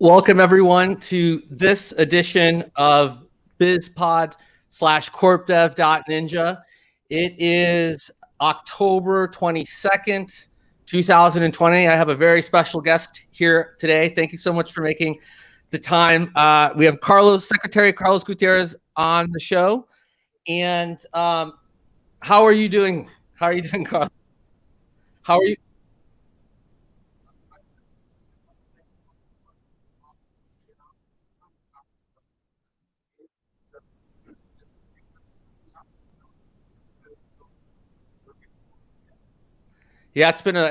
Welcome everyone to this edition of BizPod/CorpDev.Ninja. It is October 22nd, 2020. I have a very special guest here today. Thank you so much for making the time. We have Secretary Carlos Gutierrez on the show. And how are you doing? How are you doing, Carlos? How are you? Yeah, it's been an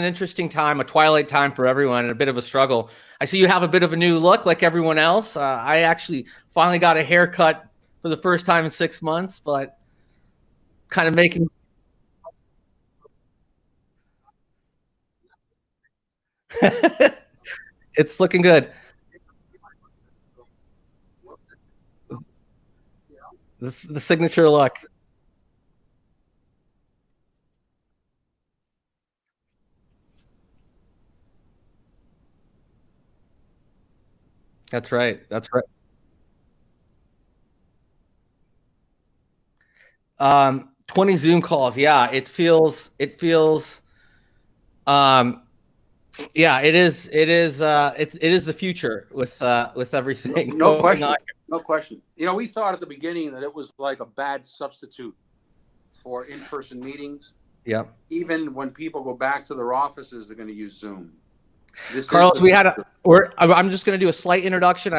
interesting time, a twilight time for everyone, and a bit of a struggle. I see you have a bit of a new look, like everyone else. I actually finally got a haircut for the first time in 6 months, but kind of making it's looking good. This the signature look. That's right. That's right. 20 Zoom calls. Yeah, it feels um yeah, it is the future with everything No going question. on. No question. You know, we thought at the beginning that it was like a bad substitute for in-person meetings. Yeah. Even when people go back to their offices, they're going to use Zoom. Carlos, I'm just going to do a slight introduction.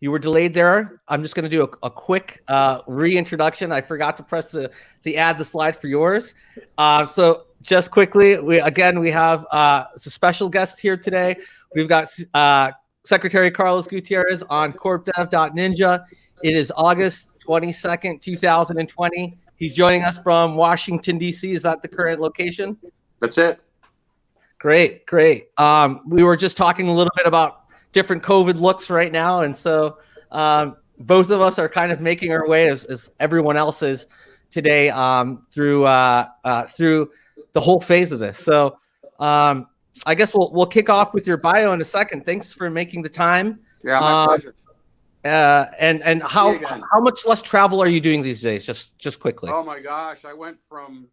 You were delayed there. I'm just going to do a quick reintroduction. I forgot to press the add the slide for yours. So just quickly, we have it's a special guest here today. We've got Secretary Carlos Gutierrez on CorpDev.Ninja. It is August 22nd, 2020. He's joining us from Washington, D.C. Is that the current location? That's it. Great. We were just talking a little bit about different COVID looks right now, and so both of us are kind of making our way as everyone else is today through the whole phase of this. So I guess we'll kick off with your bio in a second. Thanks for making the time. Yeah, my pleasure. And how much less travel are you doing these days? Just quickly. Oh my gosh, I went from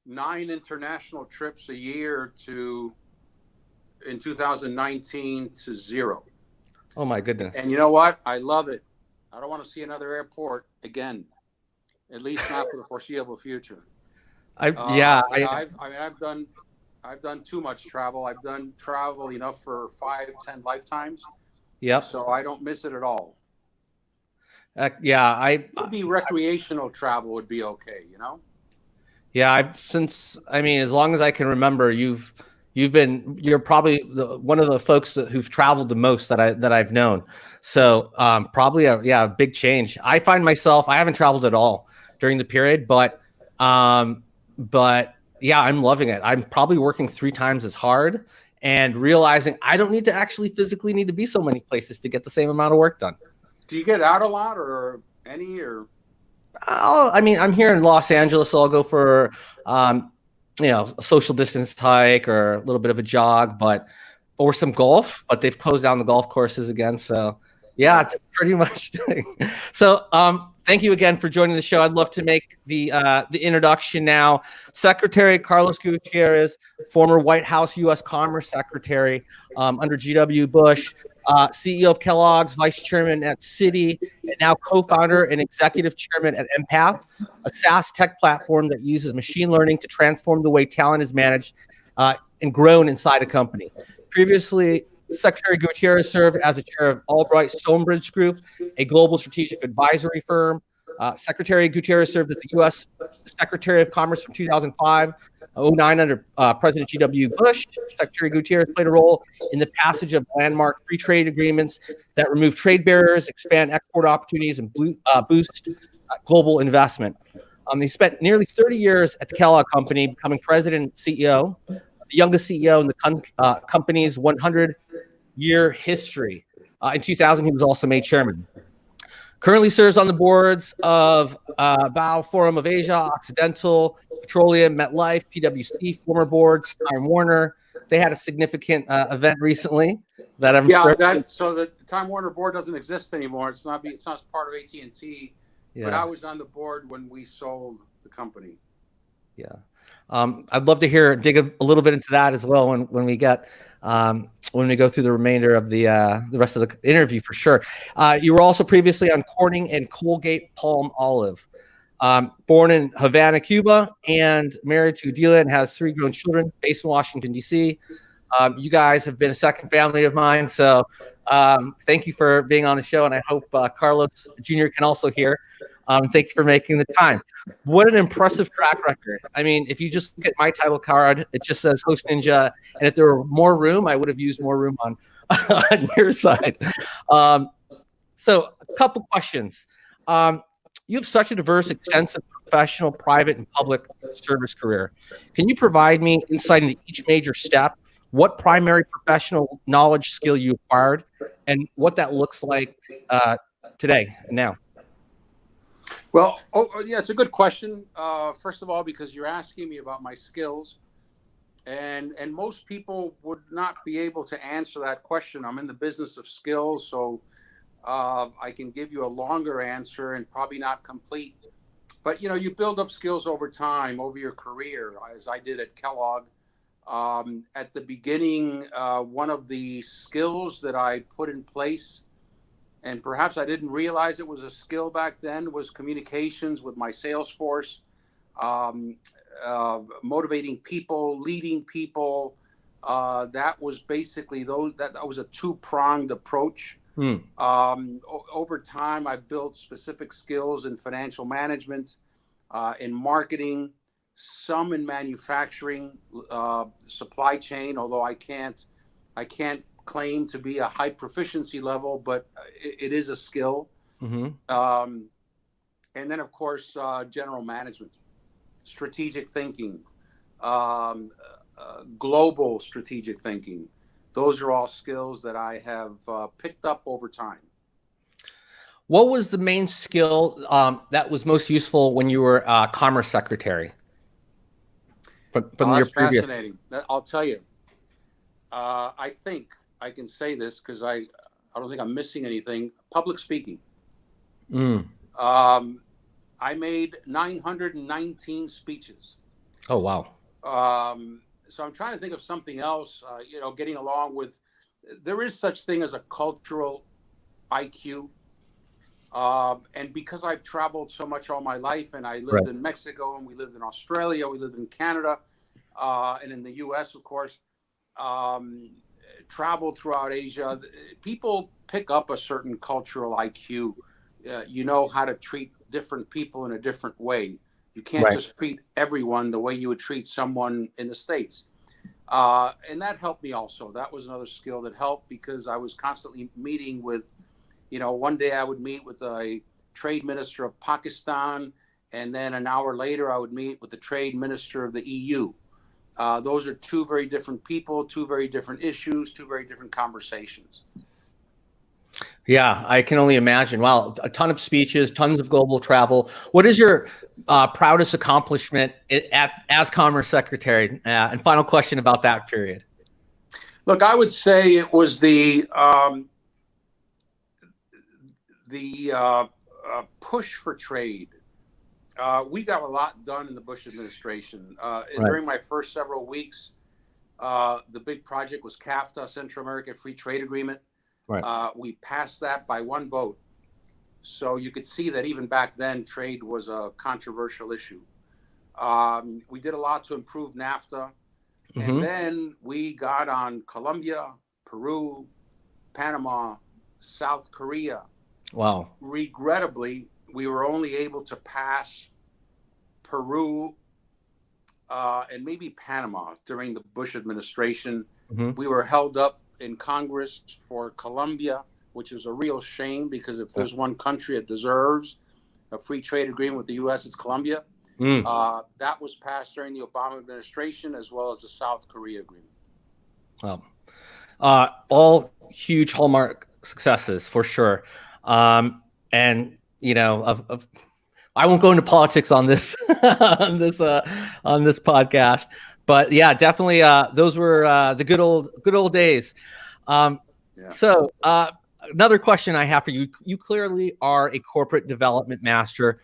9 international trips a year to in 2019 to 0. Oh my goodness. And you know what? I love it. I don't want to see another airport again, at least not for the foreseeable future. I've done too much travel. I've done travel enough for 5-10 lifetimes. Yep. So I don't miss it at all. Maybe recreational travel would be okay, you know? Yeah, as long as I can remember, you're probably one of the folks who've traveled the most that I've known. So probably a big change. I find myself, I haven't traveled at all during the period, but yeah, I'm loving it. I'm probably working 3 times as hard and realizing I don't need to actually physically need to be so many places to get the same amount of work done. Do you get out a lot or any or? I'm here in Los Angeles, so I'll go for, a social distance hike or a little bit of a jog, or some golf. But they've closed down the golf courses again, so yeah, it's pretty much doing. So, thank you again for joining the show. I'd love to make the introduction now. Secretary Carlos Gutierrez, former White House U.S. Commerce Secretary under G.W. Bush. CEO of Kellogg's, vice chairman at Citi, and now co-founder and executive chairman at EmPath, a SaaS tech platform that uses machine learning to transform the way talent is managed and grown inside a company. Previously, Secretary Gutierrez served as the chair of Albright Stonebridge Group, a global strategic advisory firm. Secretary Gutierrez served as the U.S. Secretary of Commerce from 2005-09 under President G.W. Bush. Secretary Gutierrez played a role in the passage of landmark free trade agreements that remove trade barriers, expand export opportunities, and boost global investment. He spent nearly 30 years at the Kellogg Company, becoming president and CEO, the youngest CEO in the company's 100-year history. In 2000, he was also made chairman. Currently serves on the boards of Bow Forum of Asia, Occidental Petroleum, MetLife, PwC, former boards, Time Warner, they had a significant event recently that I'm Yeah, sure. so the Time Warner board doesn't exist anymore. It's not part of AT&T, Yeah. but I was on the board when we sold the company. Yeah. I'd love to dig a little bit into that as well when we get when we go through the remainder of the rest of the interview for sure. You were also previously on Corning and Colgate Palm Olive. Born in Havana, Cuba, and married to Delia and has 3 grown children based in Washington, D.C. You guys have been a second family of mine, so thank you for being on the show, and I hope Carlos Jr. can also hear. Thank you for making the time. What an impressive track record. I mean, if you just look at my title card, it just says Host Ninja, and if there were more room, I would have used more room on, on your side. So a couple questions. You have such a diverse, extensive professional, private, and public service career. Can you provide me insight into each major step, what primary professional knowledge skill you acquired, and what that looks like today and now? Well, yeah, it's a good question. First of all, because you're asking me about my skills, and most people would not be able to answer that question. I'm in the business of skills, so I can give you a longer answer and probably not complete. But, you build up skills over time, over your career, as I did at Kellogg. At the beginning, one of the skills that I put in place, and perhaps I didn't realize it was a skill back then, was communications with my sales force, motivating people, leading people. That was basically that was a 2-pronged approach. Over time, I've built specific skills in financial management, in marketing, some in manufacturing, supply chain, although I can't claim to be a high proficiency level, but it is a skill. And then, of course, general management, strategic thinking, global strategic thinking. Those are all skills that I have picked up over time. What was the main skill that was most useful when you were Commerce Secretary? From your previous. Fascinating. I'll tell you. I think I can say this because I don't think I'm missing anything. Public speaking. I made 919 speeches. Oh, wow. So I'm trying to think of something else, getting along with, there is such thing as a cultural IQ. And because I've traveled so much all my life, and I lived in Mexico, and we lived in Australia, we lived in Canada, and in the US, of course, traveled throughout Asia, people pick up a certain cultural IQ. You know how to treat different people in a different way. You can't just treat everyone the way you would treat someone in the States. And that helped me also. That was another skill that helped because I was constantly meeting with, one day I would meet with a trade minister of Pakistan, and then an hour later I would meet with the trade minister of the EU. Those are 2 very different people, 2 very different issues, 2 very different conversations. Yeah, I can only imagine. Wow, a ton of speeches, tons of global travel. What is your proudest accomplishment as Commerce Secretary? And final question about that period. Look, I would say it was the push for trade. We got a lot done in the Bush administration. During my first several weeks, the big project was CAFTA, Central American Free Trade Agreement. We passed that by 1 vote. So you could see that even back then, trade was a controversial issue. We did a lot to improve NAFTA. And then we got on Colombia, Peru, Panama, South Korea. Wow. Regrettably, we were only able to pass Peru and maybe Panama during the Bush administration. We were held up in Congress for Colombia, which is a real shame because if there's one country that deserves a free trade agreement with the U.S., it's Colombia. That was passed during the Obama administration, as well as the South Korea agreement. All huge hallmark successes for sure. And I won't go into politics on this on this podcast, But yeah, definitely. Those were the good old days. Yeah. So another question I have for you: you clearly are a corporate development master.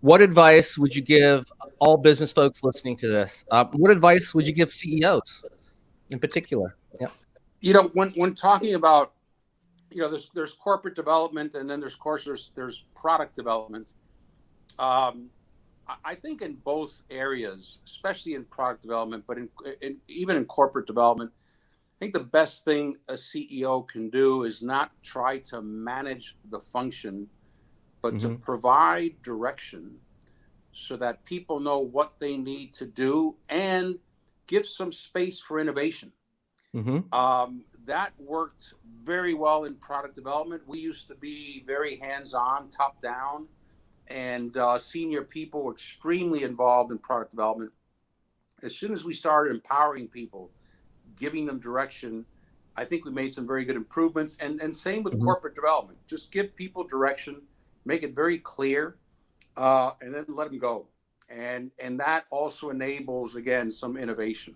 What advice would you give all business folks listening to this? What advice would you give CEOs in particular? Yeah. When talking about, there's corporate development, and then there's, of course, there's product development. I think in both areas, especially in product development, but even in corporate development, I think the best thing a CEO can do is not try to manage the function, but to provide direction so that people know what they need to do and give some space for innovation. That worked very well in product development. We used to be very hands-on, top-down, and senior people were extremely involved in product development. As soon as we started empowering people, giving them direction, I think we made some very good improvements. And same with corporate development. Just give people direction, make it very clear, and then let them go. And that also enables, again, some innovation.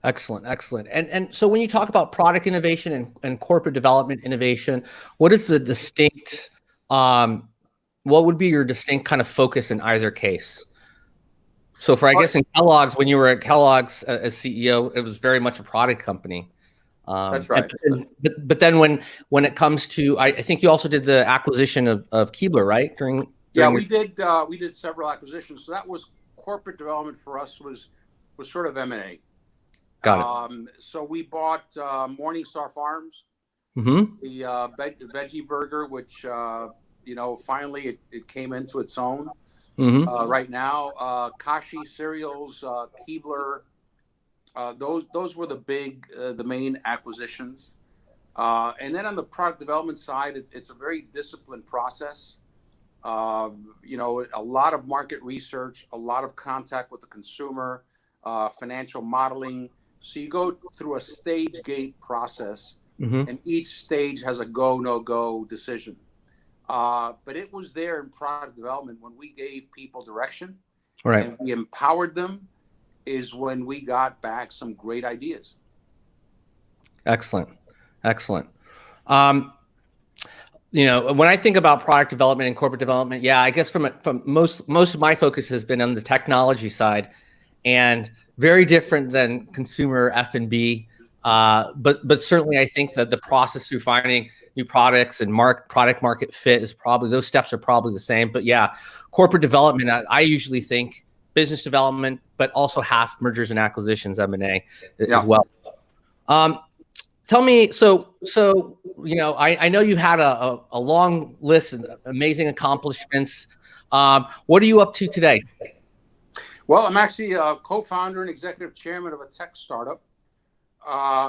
Excellent. And so when you talk about product innovation and corporate development innovation, what is the distinct, what would be your distinct kind of focus in either case? So I guess in Kellogg's, when you were at Kellogg's as CEO, it was very much a product company. That's right. But then when it comes to, I think you also did the acquisition of Keebler, right? We did several acquisitions. So that was corporate development for us was sort of M&A. Got it. So we bought Morningstar Farms, the veggie burger, which finally it came into its own. Right now, Kashi cereals, Keebler, those were the main acquisitions. And then on the product development side, it's a very disciplined process. A lot of market research, a lot of contact with the consumer, financial modeling. So you go through a stage gate process, and each stage has a go, no go decision. But it was there in product development when we gave people direction, right, and we empowered them, is when we got back some great ideas. Excellent. When I think about product development and corporate development, I guess from most of my focus has been on the technology side, and very different than consumer F&B. But certainly I think that the process through finding new products and product market fit is probably, those steps are probably the same. But corporate development, I usually think business development, but also half mergers and acquisitions, M&A as well. Tell me, I know you had a long list of amazing accomplishments. What are you up to today? Well, I'm actually a co-founder and executive chairman of a tech startup.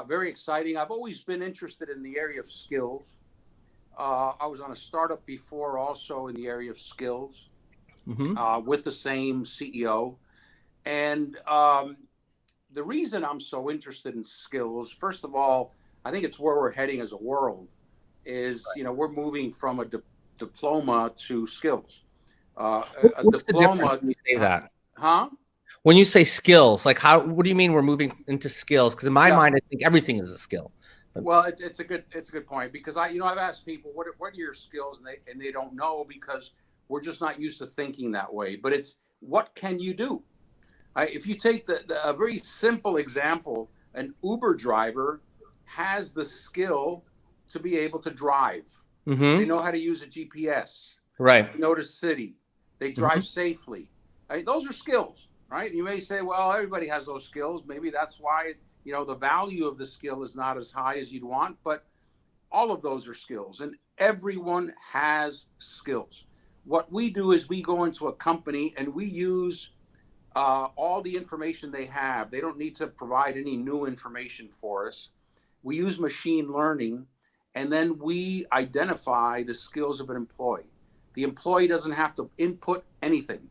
Very exciting. I've always been interested in the area of skills. I was on a startup before also in the area of skills with the same CEO. And the reason I'm so interested in skills, first of all, I think it's where we're heading as a world, is, we're moving from a diploma to skills. What's diploma, when you say that? Huh? When you say skills, what do you mean we're moving into skills? Because in my mind, I think everything is a skill. Well, it's a good point, because I've asked people what are your skills, and they don't know, because we're just not used to thinking that way. But it's, what can you do? If you take a very simple example, an Uber driver has the skill to be able to drive. They know how to use a GPS. Right. They know the city. They drive safely. Those are skills, right? You may say, well, everybody has those skills. Maybe that's why, the value of the skill is not as high as you'd want, but all of those are skills, and everyone has skills. What we do is we go into a company and we use all the information they have. They don't need to provide any new information for us. We use machine learning, and then we identify the skills of an employee. The employee doesn't have to input anything.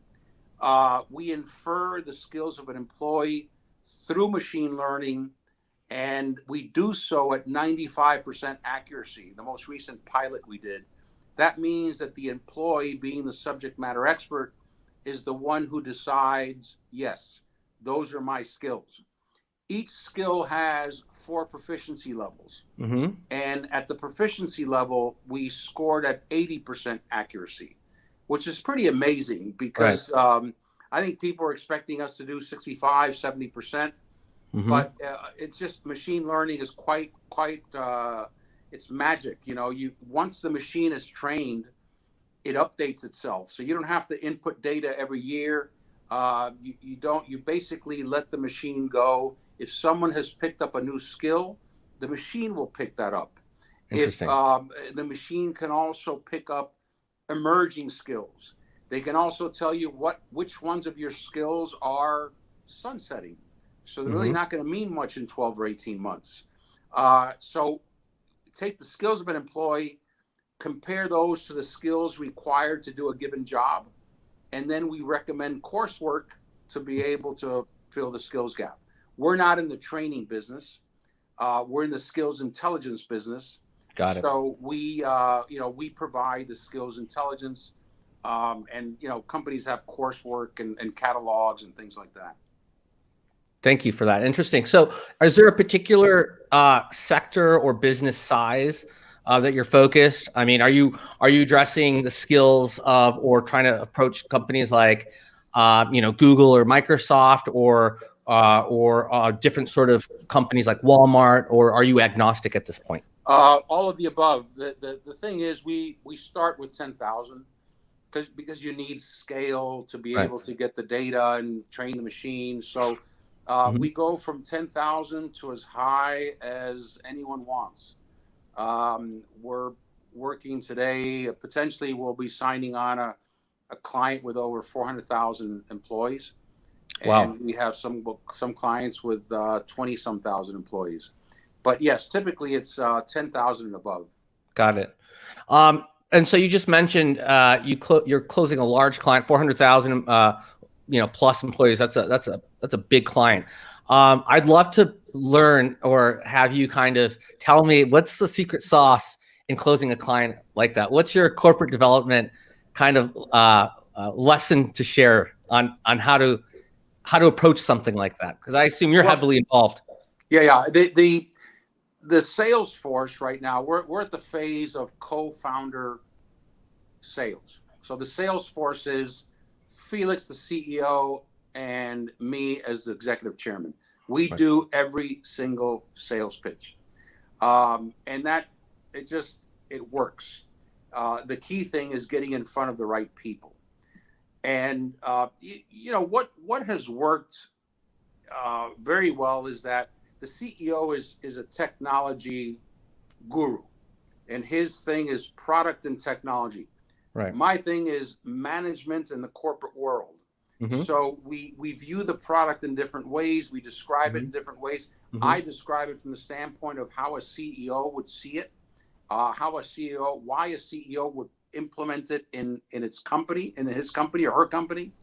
We infer the skills of an employee through machine learning, and we do so at 95% accuracy. The most recent pilot we did. That means that the employee, being the subject matter expert, is the one who decides, yes, those are my skills. Each skill has 4 proficiency levels. Mm-hmm. And at the proficiency level, we scored at 80% accuracy, which is pretty amazing because I think people are expecting us to do 65, 70%. Mm-hmm. But it's just machine learning is quite it's magic. Once the machine is trained, it updates itself. So you don't have to input data every year. You basically let the machine go. If someone has picked up a new skill, the machine will pick that up. If the machine can also pick up emerging skills, they can also tell you which ones of your skills are sunsetting. So they're really not going to mean much in 12 or 18 months. So take the skills of an employee, compare those to the skills required to do a given job, and then we recommend coursework to be able to fill the skills gap. We're not in the training business. We're in the skills intelligence business. Got it. So we provide the skills intelligence, and companies have coursework and catalogs and things like that. Thank you for that. Interesting. So, is there a particular sector or business size that you're focused? I mean, are you addressing the skills of or trying to approach companies like Google or Microsoft or different sort of companies like Walmart, or are you agnostic at this point? All of the above. The thing is, we start with 10,000 because you need scale to be able to get the data and train the machine. So we go from 10,000 to as high as anyone wants. We're working today. Potentially, we'll be signing on a client with over 400,000 employees. Wow. And we have some clients with 20-some thousand employees. But yes, typically it's 10,000 and above. Got it. And so you just mentioned you're closing a large client, 400,000 plus employees. That's a big client. I'd love to learn or have you kind of tell me what's the secret sauce in closing a client like that. What's your corporate development kind of lesson to share on how to approach something like that? Because I assume you're heavily involved. Yeah. The sales force right now, we're at the phase of co-founder sales. So the sales force is Felix, the CEO, and me as the executive chairman. We do every single sales pitch. And that it works. The key thing is getting in front of the right people. And what has worked very well is that the CEO is a technology guru, and his thing is product and technology. Right. My thing is management in the corporate world. Mm-hmm. So we view the product in different ways. We describe it in different ways. Mm-hmm. I describe it from the standpoint of how a CEO would see it, why a CEO would implement it in its company, in his company or her company.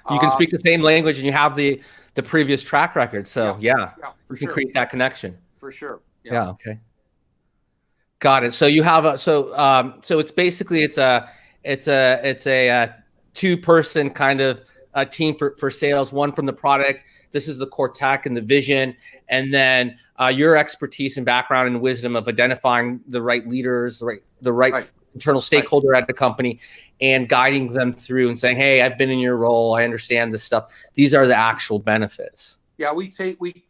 You can speak the same language and you have the previous track record. So yeah, you can create that connection. For sure. Yeah. Okay. Got it. So you have so it's basically it's a 2-person kind of team for sales, one from the product. This is the core tech and the vision. And then your expertise and background and wisdom of identifying the right leaders, the right internal stakeholder at the company, and guiding them through and saying, hey, I've been in your role. I understand this stuff. These are the actual benefits. Yeah,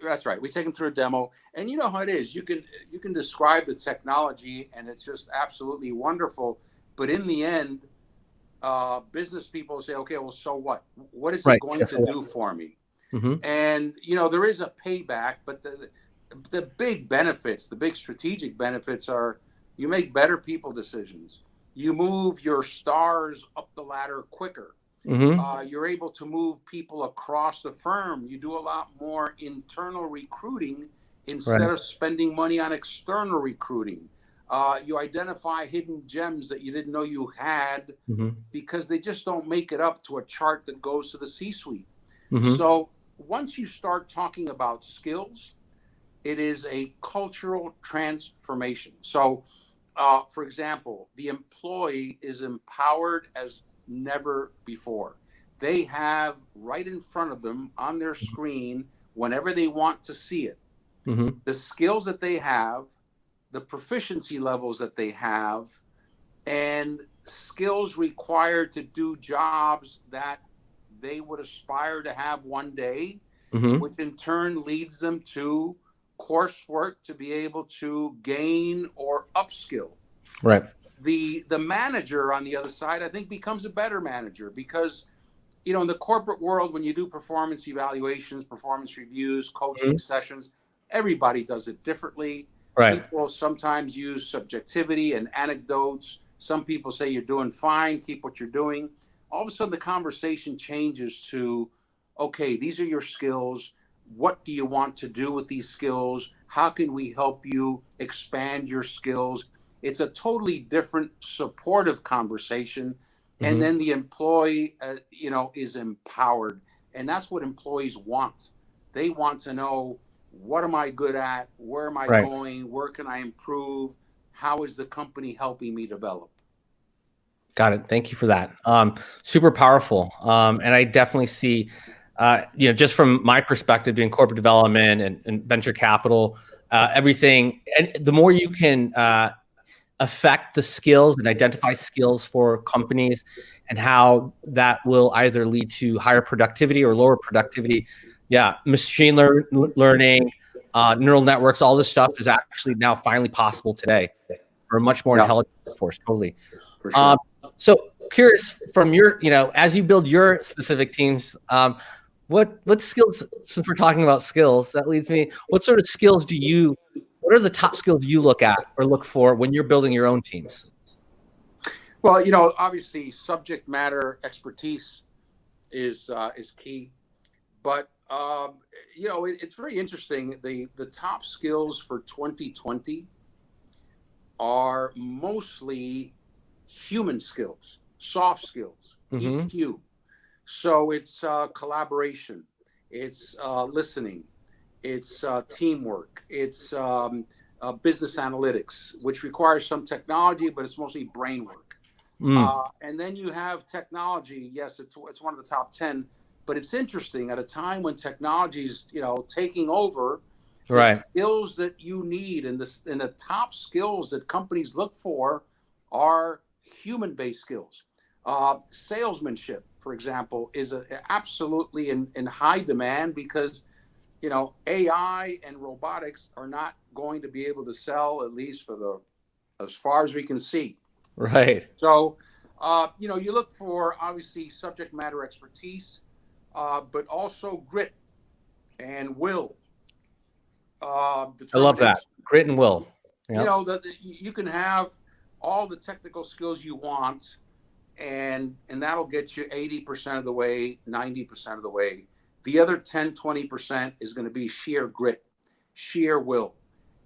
that's right. We take them through a demo, and you know how it is. You can describe the technology, and it's just absolutely wonderful. But in the end, business people say, okay, well, so what? What is it going to do for me? Mm-hmm. And there is a payback, but the big benefits, the big strategic benefits are you make better people decisions. You move your stars up the ladder quicker. Mm-hmm. You're able to move people across the firm. You do a lot more internal recruiting instead of spending money on external recruiting. You identify hidden gems that you didn't know you had because they just don't make it up to a chart that goes to the C-suite. Mm-hmm. So once you start talking about skills, it is a cultural transformation. So, for example, the employee is empowered as never before. they have right in front of them on their screen whenever they want to see it, the skills that they have, the proficiency levels that they have, and skills required to do jobs that they would aspire to have one day, which in turn leads them to coursework to be able to gain or upskill. Right. The manager on the other side, I think, becomes a better manager because, you know, in the corporate world, when you do performance evaluations, performance reviews, coaching sessions, everybody does it differently. Right. People sometimes use subjectivity and anecdotes. Some people say you're doing fine, keep what you're doing. All of a sudden, the conversation changes to, okay, these are your skills. What do you want to do with these skills? How can we help you expand your skills? It's a totally different supportive conversation. And then the employee, you know, is empowered. And that's what employees want. They want to know, what am I good at? Where am I going? Where can I improve? How is the company helping me develop? Got it. Thank you for that. Super powerful. And I definitely see, you know, just from my perspective, doing corporate development and venture capital, everything. And the more you can affect the skills and identify skills for companies and how that will either lead to higher productivity or lower productivity. Yeah, machine learning, neural networks, all this stuff is actually now finally possible today for a much more intelligent workforce. Totally. For sure. So curious from your, you know, as you build your specific teams, what skills, since we're talking about skills, that leads me, what sort of skills what are the top skills you look at or look for when you're building your own teams? Well, you know, obviously subject matter expertise is key, but you know, it's very interesting. The top skills for 2020 are mostly human skills, soft skills, EQ. So it's collaboration, it's listening, it's teamwork, it's business analytics, which requires some technology, but it's mostly brain work. And then you have technology. Yes, it's one of the top 10, but it's interesting at a time when technology is, you know, taking over. The skills that you need and the top skills that companies look for are human-based skills. Salesmanship, for example, is absolutely in high demand because, you know, AI and robotics are not going to be able to sell, at least for as far as we can see. Right. So, you know, you look for obviously subject matter expertise, but also grit and will. I love that. Grit and will. Yep. You know, you can have all the technical skills you want, and that'll get you 80% of the way, 90% of the way. The other 10, 20% is going to be sheer grit, sheer will.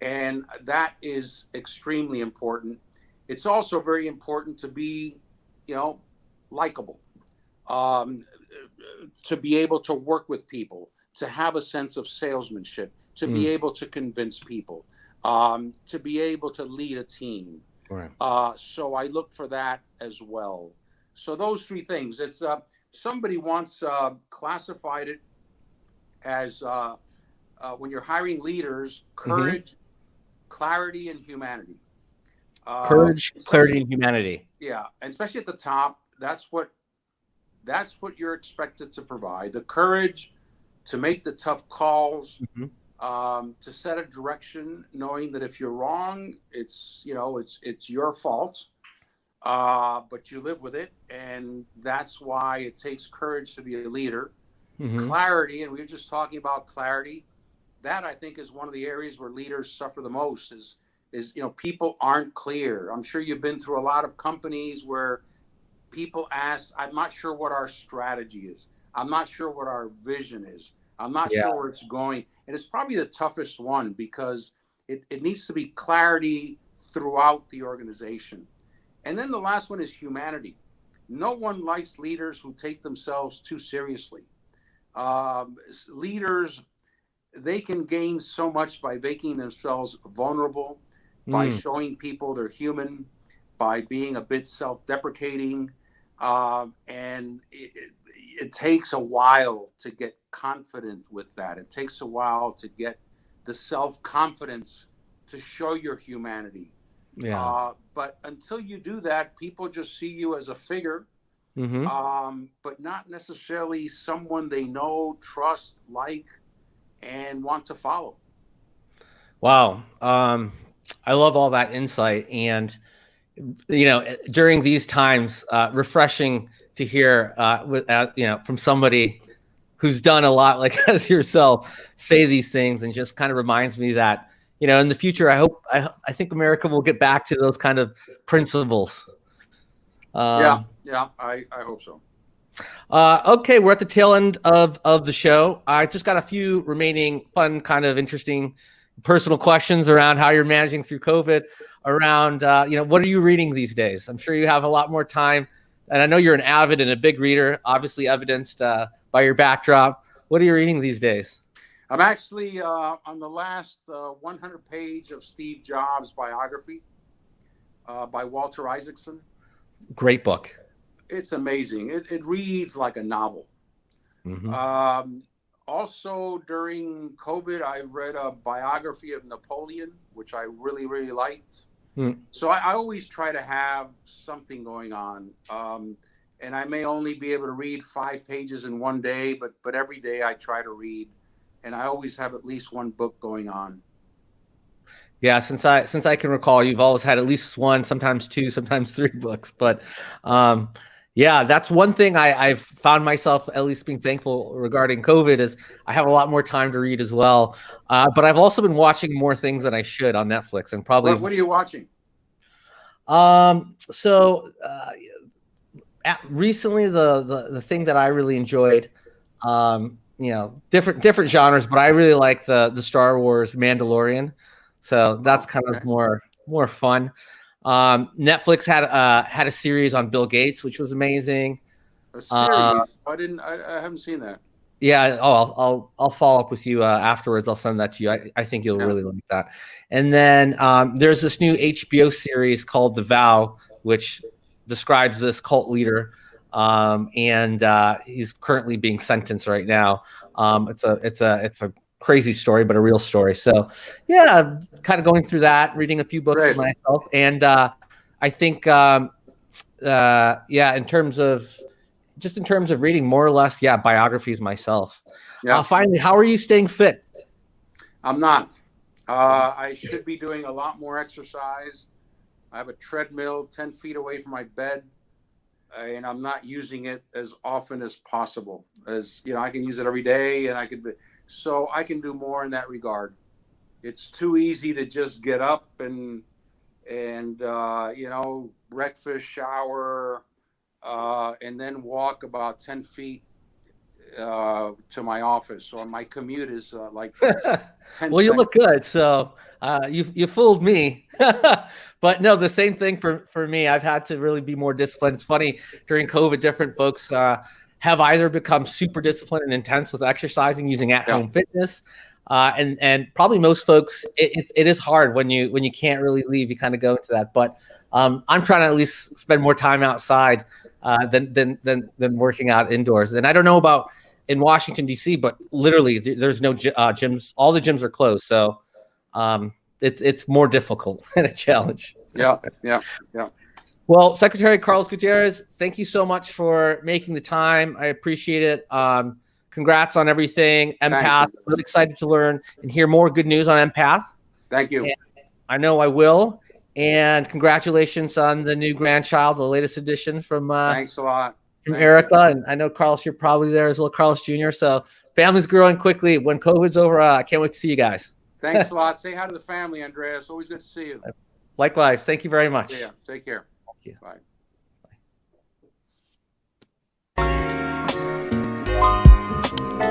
And that is extremely important. It's also very important to be, you know, likable, to be able to work with people, to have a sense of salesmanship, to be able to convince people, to be able to lead a team. Right. So I look for that as well. So those three things. It's somebody once classified it as when you're hiring leaders, courage, clarity, and humanity. Courage, clarity, and humanity. Yeah, and especially at the top, that's what you're expected to provide. The courage to make the tough calls, to set a direction, knowing that if you're wrong, it's, you know, it's your fault, but you live with it, and that's why it takes courage to be a leader. Clarity, and we were just talking about clarity. That, I think, is one of the areas where leaders suffer the most. Is you know, people aren't clear. I'm sure you've been through a lot of companies where people ask, "I'm not sure what our strategy is. I'm not sure what our vision is. I'm not sure where it's going." And it's probably the toughest one because it needs to be clarity throughout the organization. And then the last one is humanity. No one likes leaders who take themselves too seriously. Leaders, they can gain so much by making themselves vulnerable, by showing people they're human, by being a bit self-deprecating. And it takes a while to get confident with that. It takes a while to get the self-confidence to show your humanity. Yeah. But until you do that, people just see you as a figure, but not necessarily someone they know, trust, like, and want to follow. Wow. I love all that insight. And, during these times, refreshing to hear, from somebody who's done a lot like as yourself say these things, and just kind of reminds me that, in the future, I think America will get back to those kind of principles. I hope so. Okay, we're at the tail end of the show. I just got a few remaining fun, kind of interesting personal questions around how you're managing through COVID, around, what are you reading these days? I'm sure you have a lot more time, and I know you're an avid and a big reader, obviously evidenced by your backdrop. What are you reading these days? I'm actually on the last 100 page of Steve Jobs biography by Walter Isaacson. Great book. It's amazing. It reads like a novel. Also, during COVID, I read a biography of Napoleon, which I really, really liked. So I always try to have something going on. And I may only be able to read 5 pages in one day, but every day I try to read. And I always have at least one book going on. Yeah, since I can recall, you've always had at least one, sometimes 2, sometimes 3 books. But yeah, that's one thing I've found myself at least being thankful regarding COVID, is I have a lot more time to read as well. But I've also been watching more things than I should on Netflix, and probably. What are you watching? Recently the thing that I really enjoyed, different genres, but I really like the Star Wars Mandalorian. So that's kind of more fun. Netflix had a series on Bill Gates, which was amazing. A series? I haven't seen that. Yeah. Oh, I'll follow up with you afterwards. I'll send that to you. I think you'll really like that. And then there's this new HBO series called The Vow, which describes this cult leader, and he's currently being sentenced right now. It's a crazy story, but a real story. So yeah, kind of going through that, reading a few books for myself. And I think, in terms of reading, more or less, biographies myself. Finally, how are you staying fit? I'm not. I should be doing a lot more exercise. I have a treadmill 10 feet away from my bed, and I'm not using it as often as possible. I can use it every day, and so I can do more in that regard. It's too easy to just get up and breakfast, shower, and then walk about 10 feet to my office. So my commute is like 10 Well, you look good, so you fooled me. But no, the same thing for me. I've had to really be more disciplined. It's funny, during COVID, different folks have either become super disciplined and intense with exercising, using at-home fitness, and probably most folks, it is hard when you can't really leave. You kind of go into that. But I'm trying to at least spend more time outside than working out indoors. And I don't know about in Washington D.C., but literally there's no gyms. All the gyms are closed, so it's more difficult and a challenge. Yeah. Well, Secretary Carlos Gutierrez, thank you so much for making the time. I appreciate it. Congrats on everything. EmPath, really excited to learn and hear more good news on EmPath. Thank you. And I know I will. And congratulations on the new grandchild, the latest edition from thanks a lot. From Erica. And I know, Carlos, you're probably there as well, Carlos Jr. So family's growing quickly. When COVID's over, I can't wait to see you guys. Thanks a lot. Say hi to the family, Andreas. Always good to see you. Likewise. Thank you very much. Yeah. Take care. Thank you. Bye. Bye.